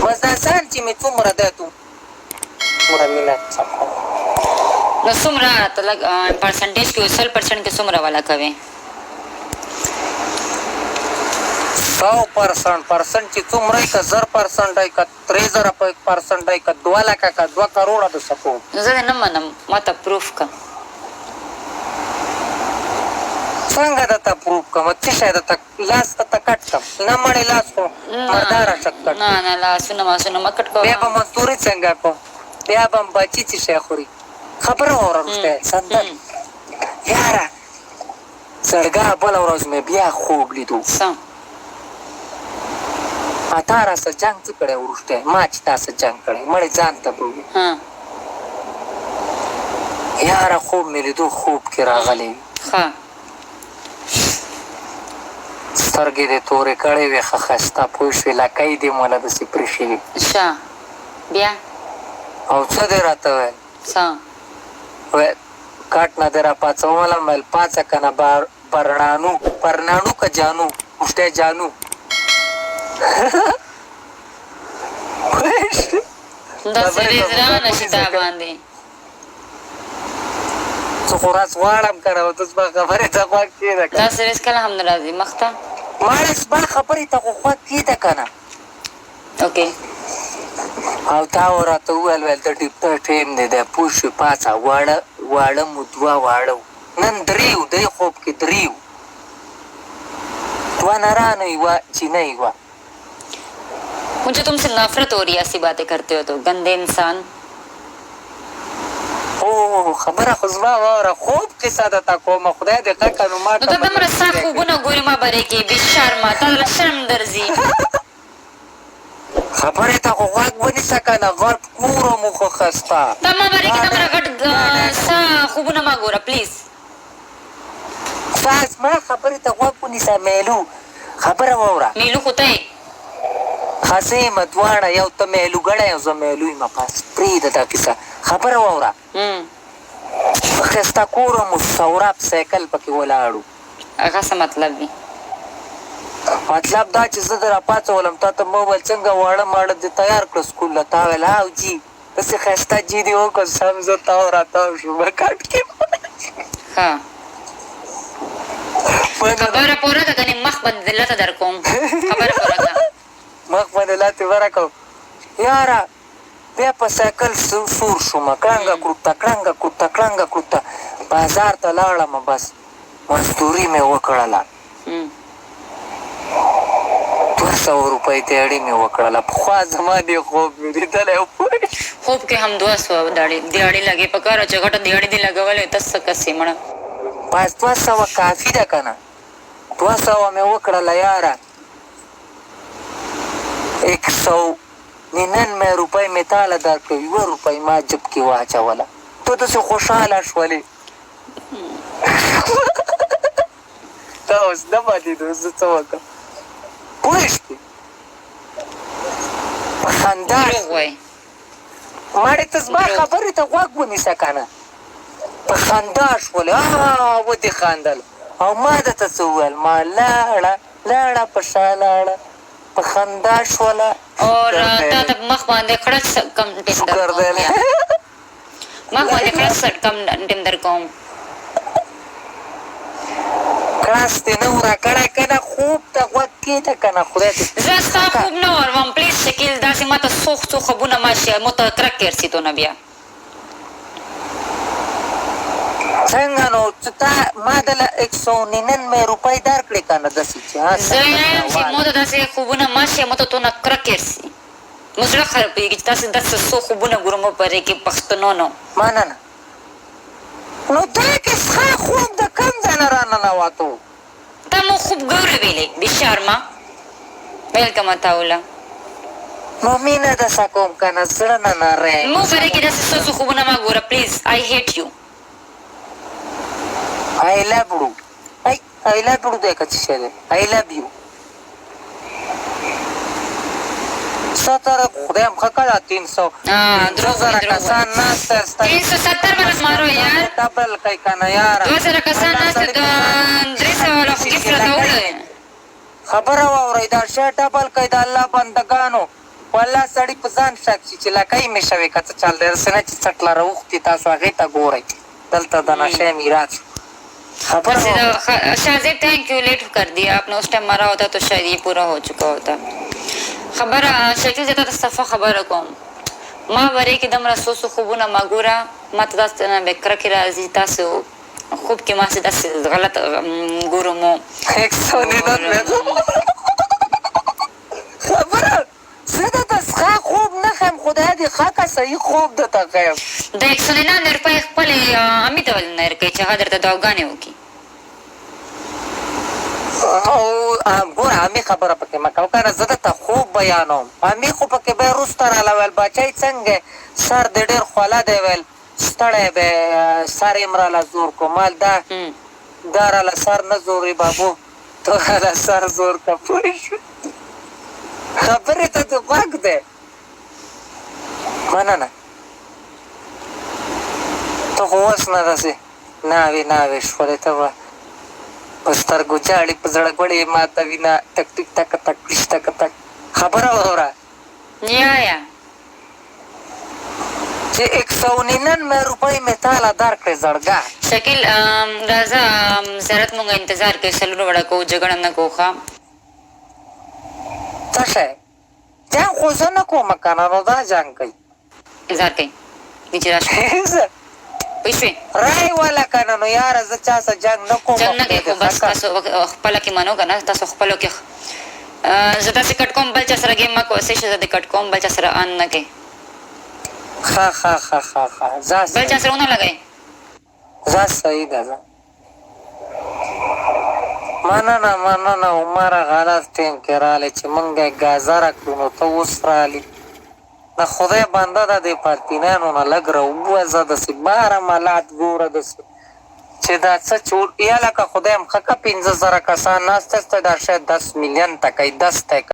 بس دا سان چې مې څومره ده تو څومره مینه نو څومره ته لږ پرسنټیج کې 100% کې څومره والا کوي 100% چې څومره یې که 1000% یې که 3000% یې که 2 لکه که 2 کروړه د سکو زه دې نه منم ما ته پروف که څنګه درته پروف کړم څه شی درته لاس درته کټ کړم نه مړې لاس خو مرداره شک کټ نه لاسونه ماسونه مه کټ کوه بیا به مزدوري څنګه کوم بیا به م بچي څه شی خوري خبره واوره رښتیا سندر یاره زړګاه بله ورځ مې بیا خوب لیدو څه تا راسه جنګ څه کړی وروستی ما چې تا سره جنګ کړی مړې ځان ته به وي یاره خوب مې لیدو خوب کې راغلی وي ښه سترګې دې تورې کړې وې ښه ښایسته پوه شوې لکۍ دې موله داسې پرېښې وي ښه بیا او څه دې راته ویل څه کټ نه دې را پاڅولم ویل پاڅه که نه پرناڼو که جانو وښتی جانو داسې رضا نشي تا باندې زه خو راز غواړم که نه او ته زما خبرې ته غوږ کښېږده که داسې رض کله هم نه راځي مخ ته ماړې زما خبرې ته خو غوږ کښېږده که نه اوکې او تا و راته وویل ویل د ډیپټر ټیم دی دی پوه شوې پاڅه واړه مو 2 واړه وو نن 3 وو دی خوب کې 3 وو 2 نرانو یوه چینه یوه मुझे तुमसे नफरत हो रही है ऐसी बातें करते हो तो गंदे इंसान خبره خو زما واوره خوب کیسه درته کومه خدای دې ښه کړه نو ما نو ته دومره ستا خوبونه ګورې ما برې کې بې شرمه تا له شرم درځي خبرې ته خو غوږ ونیسه که نه غټ کور مو خو ښسته تا ما برې کې دومره غټ ستا خوبونه ما ګوره پلیز ستا زما خبرې ته غوږ ونیسه میلو خبره واوره میلو خو ته خسې یم دواړه یو ته میلو ګړی او زه میلو یم بس پرېږده دا کیسه خبره واوره ښایسته کور مو سوراب سایکل پکې ولاړو هغه څه مطلب وي مطلب دا چې زه در راپاڅولم تا ته مه وویل څنګه واړه ماړه دې تیار کړه سکول له تا ویل او جي داسې ښایسته جي دې وکړه سم زه تاو راتاو شوم کټ کې ښه خبره پوره ده کنې مخ باندې دلته در کوم خبره پوره ده مخ باندې لاندې ورکړم یاره بیا په سایکل سور شوم کړنګه کړوته بازار ته لاړم بس مزدوري مې وکړله 200 روپۍ دیاړي مې وکړله پخوا زما دې خوب مې لیدلی خوب کې هم 200 دیاړي لګې په کار چې غټه دیاړي دې لګولې ته څه کسې مړه بس 200 کافي ده که نه 200 مې وکړله یاره 199 روپۍ مې تاله درکړه 1 روپۍ ما جب کې واچوله ته داسې خوشحاله شولې ته اوس نه ماتېدو زه څه وکړم پوه شوې په خندا ماړې ته زما خبرې ته غوږ ونیسه که نه په خندا شولې ودې خندل او ما درته څه وویل ما لاړه په شا لاړه په خندا شوله اور تا ته مخ باندې کړه کم ټیم در کوم مخ باندې کړه کم ټیم در کوم کړاس دې نه ورا کړی که نه خوب ته غوږ کېده که نه خدای دې زه ستا خوب نه ورم پلیز شکیل داسې ما ته څو خوبونه ماشي مو ته کرک ارسېدو نه بیا څنګه نو چې تا ما دله 199 روپۍ درکړې که نه داسې چې زه یم چې مو ته داسې خوبونه ماشي مو ته نه کرک ارسي مو زړه خرابېږي چې تاسې داسې څو خوبونه ګورم پرې کې پښتنو نو مننه نو دا کې څه خوب د کوم ځای نه راننوتو تا مو خوب ګورې ویلې بې شرمه ویلکم تاوله نو مینه داسې کوم که نه زړه نه نری مو پرې کې داسې څو خوبونه ما ګوره پلیز آی هیټ یو I love you. I love you de că ce I love you. Satara خدایم خکړه 300 2000 کسان ناسته 370 باندې مارو یار ډبل کوي کنه یار 2000 کسان ناسته 300 لا خو کیسه راوړل خبره واورئ دا شی ډبل کوي د الله بندگانو والله سړی په ځان شک شي چې لکۍ مې شوې که څه چل دی داسې نه چې څټ لاره اوښتي تاسو هغې ته ګورئ دلته د نشې میراث خبر Shahzeb thank you let कर दिया आपने उस टाइम मारा होता तो शायद ये पूरा हो चुका होता खबर शकील जता सफा खबर को ما وری کې دمره سوسو خوبونه ما ګوره ما ته داسې نه بکره کې راځي تاسو خوب کې ما څه داسې غلط ګورو مو 199 خبره زه درته ښه خوب نه ښیم خدای دې ښه که صحیح خوب درته ښیم د 199 روپۍ خپلې امي ته ولې نه ورکوي چې هغه درته دعاګانې وکړي او ګوره امي خبره پکې مه کوه که نه زه درته خوب بیانوم امي خو پکې به یې وروسته راله ویل بچی څنګه سر دې ډېر خوله دی ویل ستړی به سر یې م راله زور کو مال دا راله سر نه زوري بابو تو راله سر زور که پوه شو خبرې ته دې غوږ دی مننه ته خو اوس نه داسې ناوې شولې ته به په سترګو جاړې په زړه ګوړې ماته وینه ټک ټک ټک ټک ټک ټک ټک خبره واوره یا چې 199 روپۍ مې تاله درکړې زړګه شکیل راځه زیارت مونږ انتظار کوي سلور وړه کوو جګړه نه کوو ښه څه شی جنګ خو زه نه کوم که نه نو دا جنګ کوي انتظار کوي نیچې راشه پوه شوې رای والا که نه نو یاره زه چا سره جنګ نه کوم جنګ نه کوي خو بس تاسو خپله کې منو که نه تاسو خپلو کې زه داسې کټ کوم بل چا سره ګیم مه کوه څه شي زه دې کټ کوم بل چا سره ان نه کوي ښه بل چا سره ونه لګئ ځه صحیح ده ځه مننه عمره غلط ټیم کې رالی چې موږ یې ګازره کړو نو ته اوس رالي د خدای بنده ده دې پارتینانو نه لږ راووځه داسې باره ملات ګوره داسې چې دا څه چور یا لکه خدای م ښه که 15,000 کسان ناست است دا شاید 10 میلیون ته کوي 10 ته